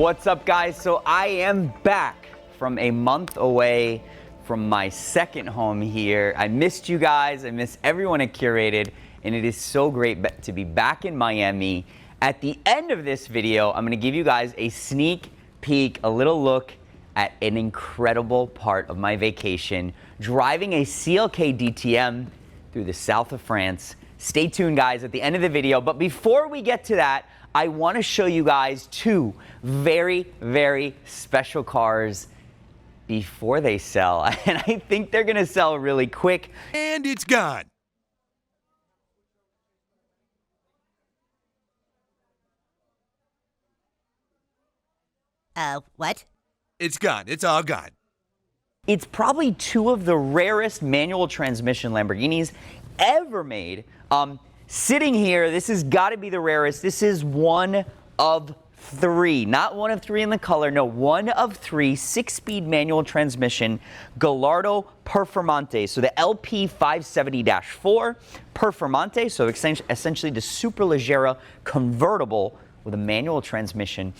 What's up, guys? So I am back from a month away from my second home here. I missed you guys. I miss everyone at Curated, and it is so great to be back in Miami. At the end of this video, I'm gonna give you guys a sneak peek, a little look at an incredible part of my vacation, driving a CLK DTM through the south of France. Stay tuned, guys, at the end of the video. But before we get to that, I want to show you guys two very, very special cars before they sell. And I think they're going to sell really quick. And it's gone. What? It's gone. It's all gone. It's probably two of the rarest manual transmission Lamborghinis ever made. Sitting here, this has got to be the rarest. This is one of three, not one of three in the color, no, one of three 6-speed manual transmission Gallardo Performante. So the LP 570-4 Performante, so essentially the Superleggera convertible with a manual transmission.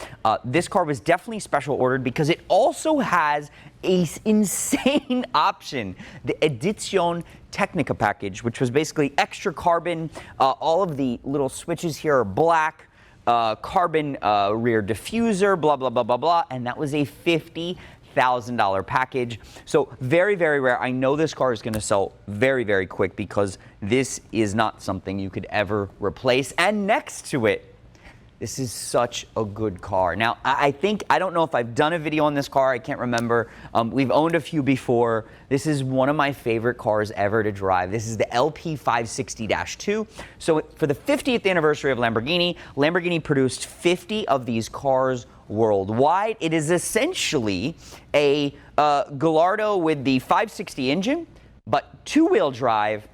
This car was definitely special ordered because it also has an insane option, the Edizione Technica package, which was basically extra carbon. All of the little switches here are black, carbon rear diffuser, blah, blah, blah, blah, blah, and that was a $50,000 package. So very, very rare. I know this car is going to sell very, very quick because this is not something you could ever replace. And next to it, this is such a good car. Now, I don't know if I've done a video on this car. I can't remember. We've owned a few before. This is one of my favorite cars ever to drive. This is the LP 560-2. So for the 50th anniversary of Lamborghini, Lamborghini produced 50 of these cars worldwide. It is essentially a Gallardo with the 560 engine, but two-wheel drive,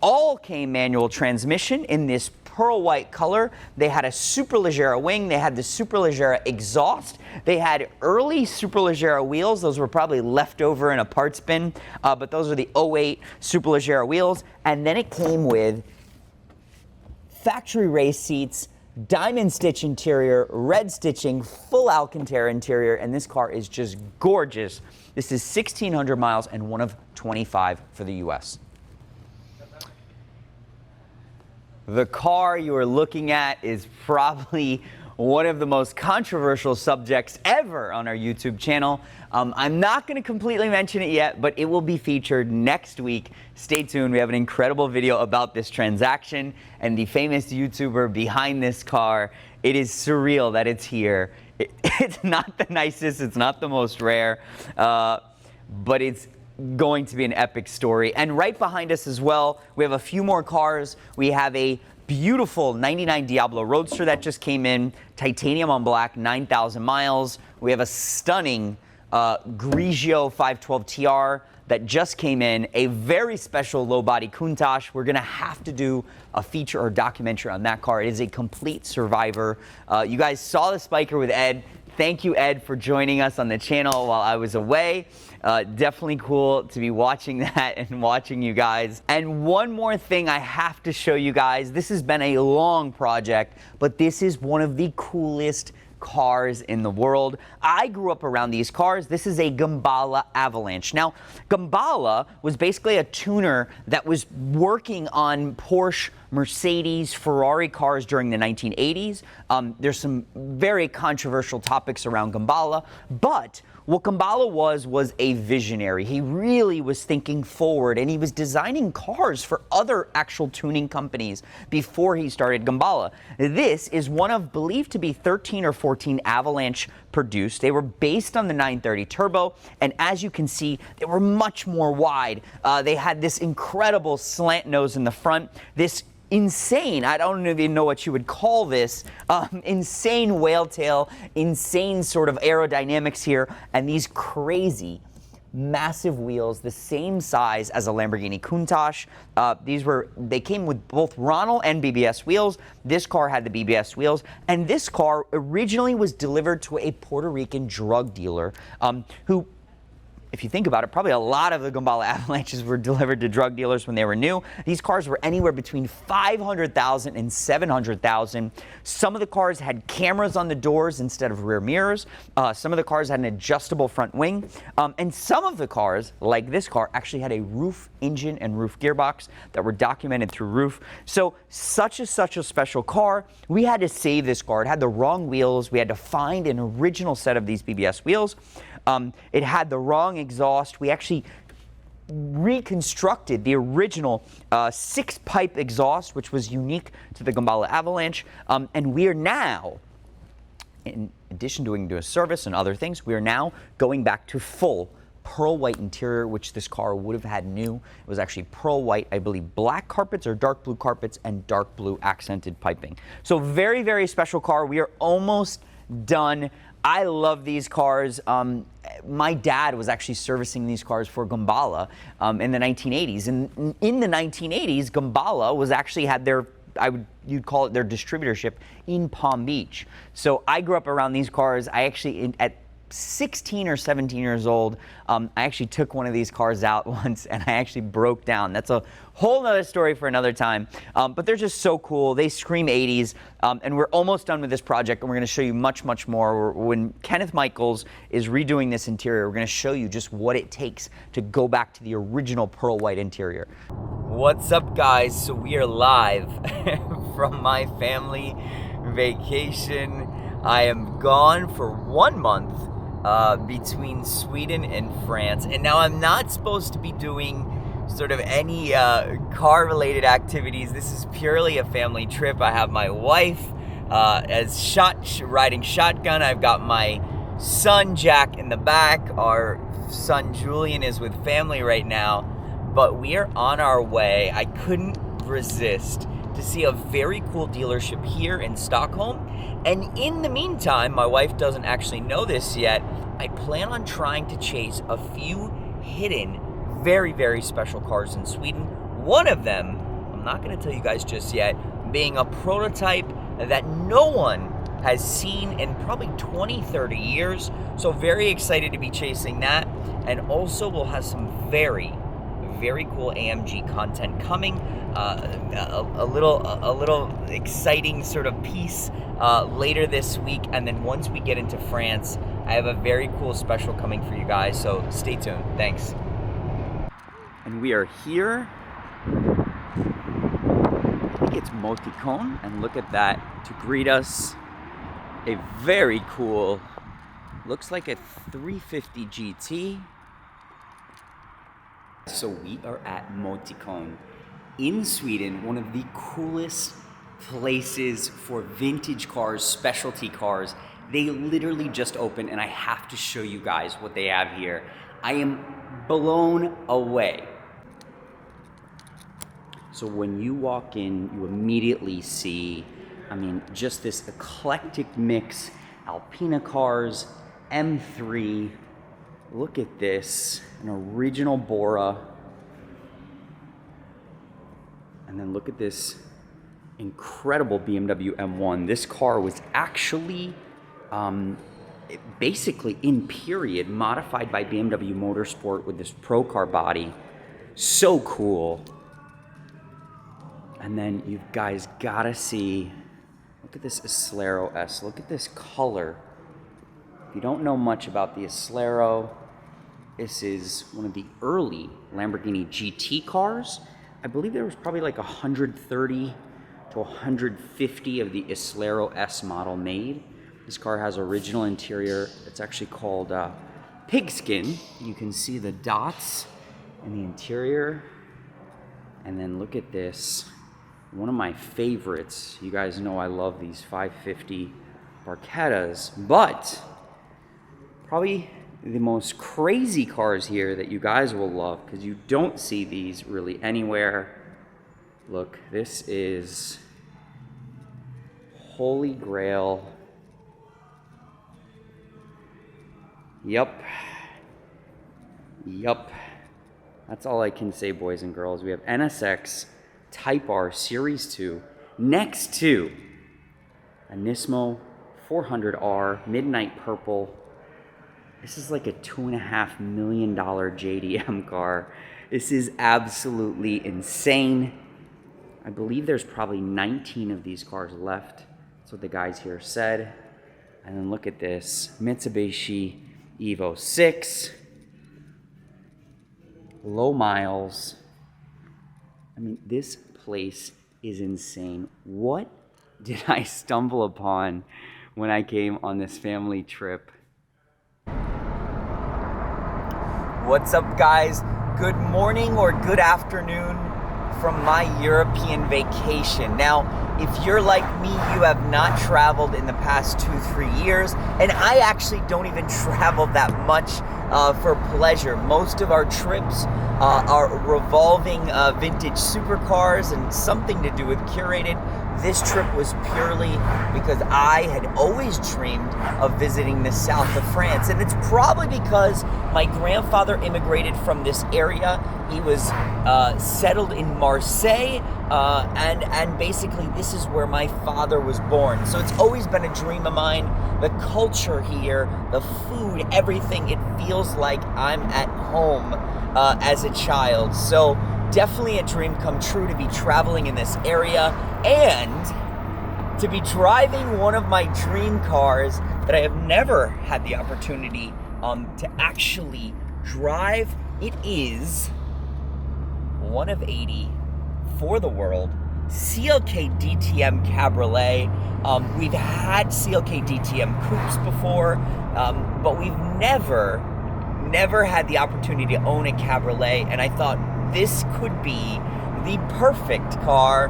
all came manual transmission in this pearl white color. They had a Superleggera wing. They had the Superleggera exhaust. They had early Superleggera wheels. Those were probably left over in a parts bin, but those are the 08 Superleggera wheels. And then it came with factory race seats, diamond stitch interior, red stitching, full Alcantara interior, and this car is just gorgeous. This is 1,600 miles and one of 25 for the US. The car you are looking at is probably one of the most controversial subjects ever on our YouTube channel. I'm not going to completely mention it yet, but it will be featured next week. Stay tuned. We have an incredible video about this transaction and the famous YouTuber behind this car. It is surreal that it's here. It's not the nicest. It's not the most rare, but it's going to be an epic story. And right behind us as well, we have a few more cars. We have a beautiful 99 Diablo Roadster that just came in, titanium on black, 9,000 miles. We have a stunning Grigio 512 TR that just came in, a very special low body Countach. We're gonna have to do a feature or documentary on that car. It is a complete survivor. You guys saw the Spiker with Ed. Thank you, Ed, for joining us on the channel while I was away. Definitely cool to be watching that and watching you guys. And one more thing I have to show you guys. This has been a long project, but this is one of the coolest cars in the world. I grew up around these cars. This is a Gemballa Avalanche. Now, Gemballa was basically a tuner that was working on Porsche Mercedes, Ferrari cars during the 1980s. There's some very controversial topics around Gemballa, but what Gemballa was a visionary. He really was thinking forward, and he was designing cars for other actual tuning companies before he started Gemballa. This is one of believed to be 13 or 14 Avalanche produced. They were based on the 930 Turbo, and as you can see, they were much more wide. They had this incredible slant nose in the front, this insane, I don't even know what you would call this, insane whale tail, insane sort of aerodynamics here, and these crazy massive wheels, the same size as a Lamborghini Countach. They came with both Ronald and BBS wheels. This car had the BBS wheels, and this car originally was delivered to a Puerto Rican drug dealer who, if you think about it, probably a lot of the Gemballa Avalanches were delivered to drug dealers when they were new. These cars were anywhere between $500,000 and $700,000. Some of the cars had cameras on the doors instead of rear mirrors. Some of the cars had an adjustable front wing. And some of the cars, like this car, actually had a roof engine and roof gearbox that were documented through roof. So such a special car. We had to save this car. It had the wrong wheels. We had to find an original set of these BBS wheels. It had the wrong exhaust. We actually reconstructed the original 6-pipe exhaust, which was unique to the Gemballa Avalanche. And we are now, in addition to doing a service and other things, we are now going back to full pearl white interior, which this car would have had new. It was actually pearl white, I believe black carpets or dark blue carpets, and dark blue accented piping. So very special car. We are almost done. I love these cars. My dad was actually servicing these cars for Gemballa in the 1980s. And in the 1980s, Gemballa was actually had their, you'd call it their distributorship in Palm Beach. So I grew up around these cars. I actually, at 16 or 17 years old, I actually took one of these cars out once and I actually broke down. That's a whole nother story for another time, but they're just so cool. They scream 80s, and we're almost done with this project, and we're going to show you much more. When Kenneth Michaels is redoing this interior, we're going to show you just what it takes to go back to the original pearl white interior. What's up, guys? So we are live from my family vacation. I am gone for 1 month between Sweden and France, and now I'm not supposed to be doing sort of any car-related activities. This is purely a family trip. I have my wife riding shotgun. I've got my son Jack in the back. Our son Julian is with family right now, but we are on our way. I couldn't resist to see a very cool dealership here in Stockholm. And in the meantime, my wife doesn't actually know this yet, I plan on trying to chase a few hidden, very special cars in Sweden. One of them, I'm not going to tell you guys just yet, being a prototype that no one has seen in probably 20-30 years. So very excited to be chasing that. And also we'll have some very cool AMG content coming. A little exciting sort of piece later this week, and then once we get into France, I have a very cool special coming for you guys, so stay tuned. Thanks. And we are here. I think it's Moticon, and look at that, to greet us, a very cool, looks like a 350 GT. So we are at Moticon in Sweden, one of the coolest places for vintage cars, specialty cars. They literally just opened, and I have to show you guys what they have here. I am blown away. So when you walk in, you immediately see, just this eclectic mix, Alpina cars, M3, look at this, an original Bora. And then look at this incredible BMW M1. This car was actually basically in period modified by BMW Motorsport with this Pro Car body. So cool. And then you guys gotta see, look at this Acelero S. Look at this color. If you don't know much about the Acelero, this is one of the early Lamborghini GT cars. I believe there was probably like 130 to 150 of the Islero S model made. This car has original interior. It's actually called pigskin. You can see the dots in the interior. And then look at this. One of my favorites. You guys know I love these 550 Barchettas, but probably the most crazy cars here that you guys will love, because you don't see these really anywhere. Look, this is Holy Grail. Yup. That's all I can say, boys and girls. We have NSX Type R Series 2 next to a Nismo 400R Midnight Purple. This is like a $2.5 million JDM car. This is absolutely insane. I believe there's probably 19 of these cars left. That's what the guys here said. And then look at this, Mitsubishi Evo 6. Low miles. I mean, this place is insane. What did I stumble upon when I came on this family trip? What's up, guys? Good morning or good afternoon from my European vacation. Now, if you're like me, you have not traveled in the past 2-3 years, and I actually don't even travel that much for pleasure. Most of our trips are revolving vintage supercars and something to do with Curated. This trip was purely because I had always dreamed of visiting the south of France, and it's probably because my grandfather immigrated from this area. He was settled in Marseille, and basically this is where my father was born. So it's always been a dream of mine. The culture here, the food, everything, it feels like I'm at home as a child. So definitely a dream come true to be traveling in this area and to be driving one of my dream cars that I have never had the opportunity to actually drive. It is one of 80 for the world, CLK DTM Cabriolet. We've had CLK DTM coupes before, but we've never had the opportunity to own a Cabriolet, and I thought this could be the perfect car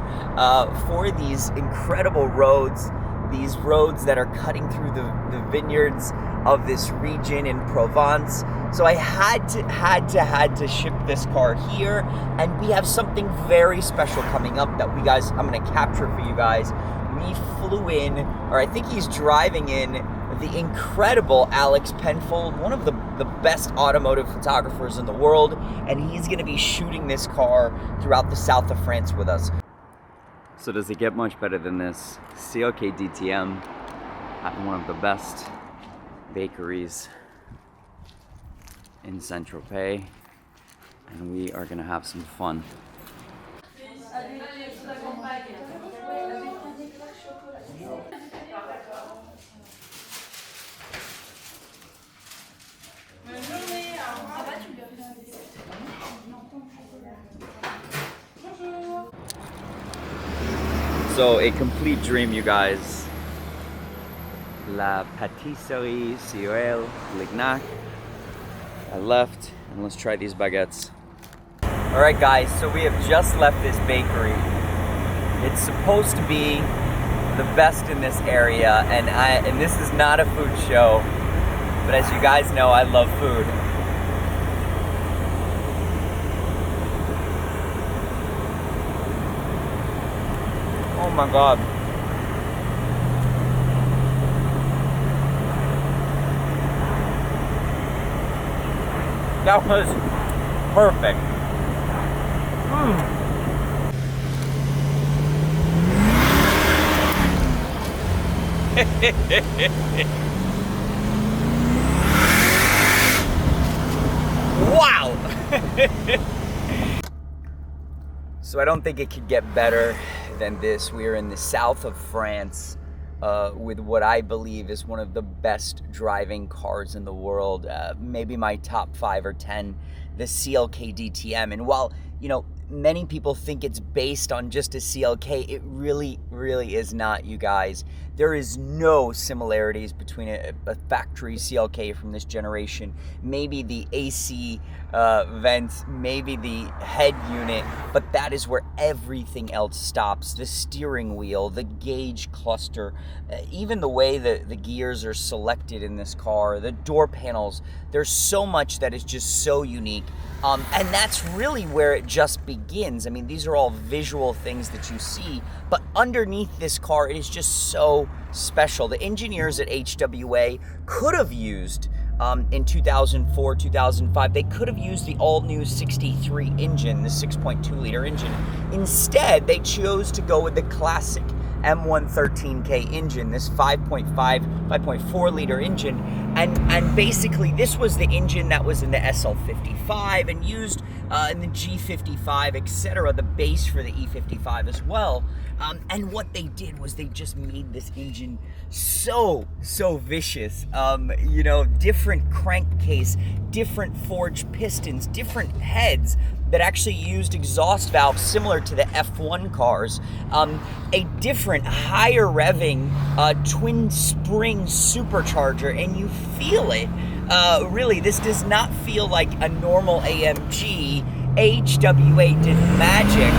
for these incredible roads, these roads that are cutting through the vineyards of this region in Provence. So I had to ship this car here, and we have something very special coming up that I'm gonna capture for you guys. We flew in, or I think he's driving in, the incredible Alex Penfold, one of the best automotive photographers in the world, and he's gonna be shooting this car throughout the south of France with us. So does it get much better than this? CLK DTM at one of the best bakeries in Saint-Tropez, and we are gonna have some fun. So a complete dream, you guys. La Pâtisserie Cyril Lignac. I left, and let's try these baguettes. All right, guys, so we have just left this bakery. It's supposed to be the best in this area, and this is not a food show, but as you guys know, I love food. Oh my God. That was perfect. Wow! So I don't think it could get better than this. We are in the south of France with what I believe is one of the best driving cars in the world, maybe my top 5 or 10, the CLK DTM. And while, you know, many people think it's based on just a CLK. It really, really is not, you guys. There is no similarities between a factory CLK from this generation. Maybe the AC vents, maybe the head unit, but that is where everything else stops. The steering wheel, the gauge cluster, even the way the gears are selected in this car, the door panels. There's so much that is just so unique. And that's really where it just begins. I mean, these are all visual things that you see, but underneath this car, it is just so special. The engineers at HWA could have used, in 2004, 2005, they could have used the all-new 63 engine, the 6.2 liter engine. Instead, they chose to go with the classic M113K engine, this 5.4 liter engine, and basically this was the engine that was in the SL55 and used in the G55, etc., the base for the E55 as well. And what they did was they just made this engine so vicious. You know, different crankcase, different forged pistons, different heads that actually used exhaust valves similar to the F1 cars, a different higher revving twin spring supercharger, and you feel it. Really, this does not feel like a normal AMG. HWA did magic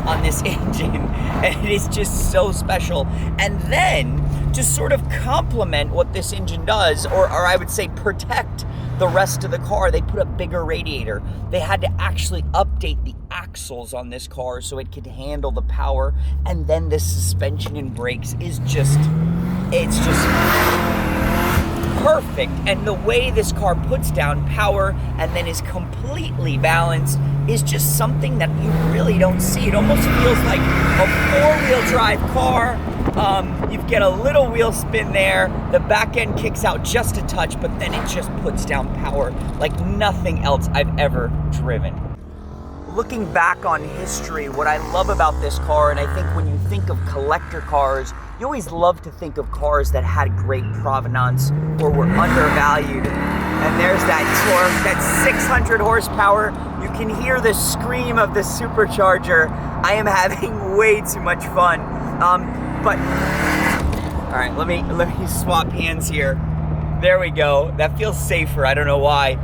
on this engine, and it is just so special. And then to sort of complement what this engine does, or I would say protect the rest of the car, they put a bigger radiator. They had to actually update the axles on this car so it could handle the power. And then the suspension and brakes is just, it's just perfect. And the way this car puts down power and then is completely balanced is just something that you really don't see. It almost feels like a four-wheel drive car. You get a little wheel spin there, the back end kicks out just a touch, but then it just puts down power like nothing else I've ever driven. Looking back on history, what I love about this car, and I think when you think of collector cars, you always love to think of cars that had great provenance or were undervalued. And there's that torque, that 600 horsepower. You can hear the scream of the supercharger. I am having way too much fun. But all right, let me swap hands here. There we go. That feels safer. I don't know why.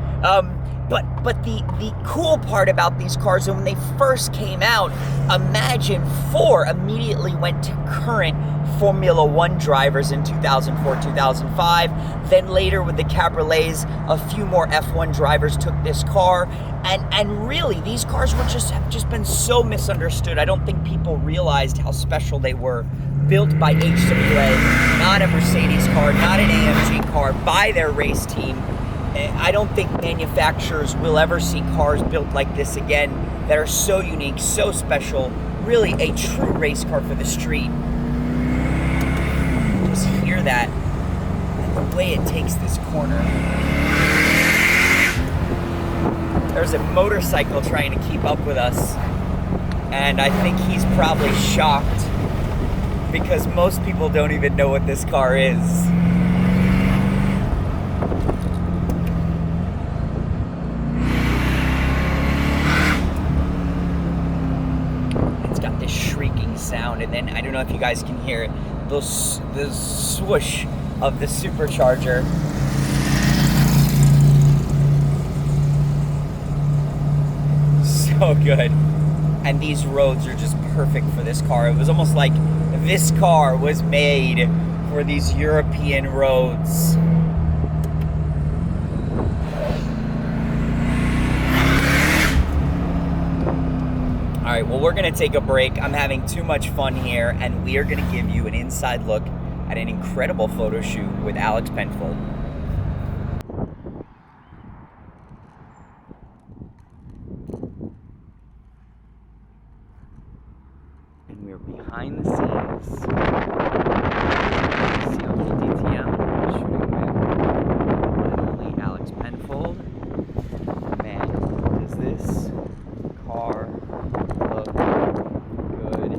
But the cool part about these cars, and when they first came out, imagine Ford immediately went to current Formula One drivers in 2004, 2005. Then later with the Cabriolets, a few more F1 drivers took this car. And really, these cars have just been so misunderstood. I don't think people realized how special they were. Built by HWA, not a Mercedes car, not an AMG car, by their race team. I don't think manufacturers will ever see cars built like this again that are so unique, so special, really a true race car for the street. Just hear that, and the way it takes this corner. There's a motorcycle trying to keep up with us, and I think he's probably shocked because most people don't even know what this car is. It's got this shrieking sound, and then I don't know if you guys can hear it, the swoosh of the supercharger. So good. And these roads are just perfect for this car. It was almost like this car was made for these European roads. All right, well, we're gonna take a break. I'm having too much fun here, and we are gonna give you an inside look at an incredible photo shoot with Alex Penfold. And we're behind the scenes. CLK DTM, shooting with one and only Alex Penfold. Man, does this car look good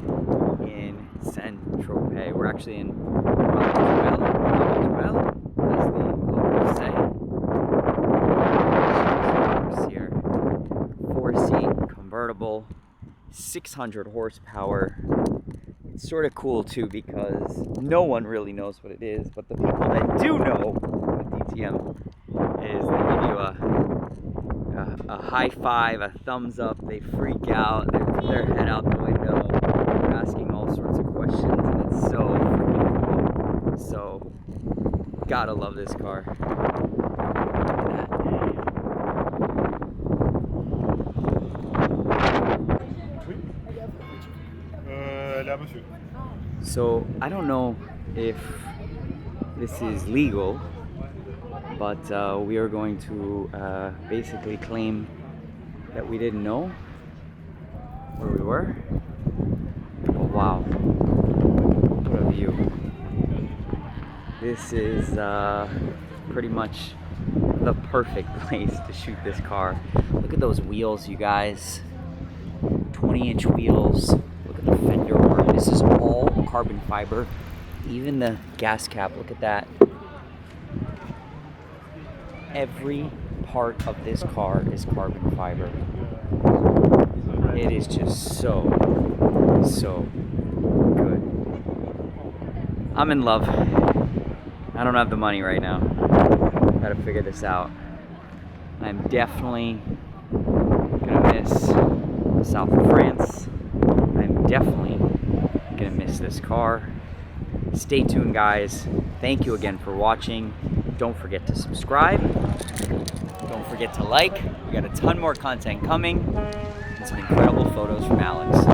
in Saint-Tropez. We're actually in Gemballa, as the locals say. Here, 4-seat convertible. 600 horsepower. It's sort of cool too because no one really knows what it is, but the people that do know what DTM is, they give you a high five, a thumbs up, they freak out, they put their head out the window, they're asking all sorts of questions, and it's so freaking cool. So, gotta love this car. Look at that. So, I don't know if this is legal, but we are going to basically claim that we didn't know where we were. Oh wow, what a view. This is pretty much the perfect place to shoot this car. Look at those wheels, you guys. 20-inch wheels. Look at the fender work. This is all carbon fiber. Even the gas cap, look at that. Every part of this car is carbon fiber. It is just so good. I'm in love. I don't have the money right now. Gotta figure this out. I'm definitely gonna miss the south of France. I'm definitely gonna miss this car. Stay tuned, guys. Thank you again for watching. Don't forget to subscribe. Don't forget to like. We got a ton more content coming and some incredible photos from Alex.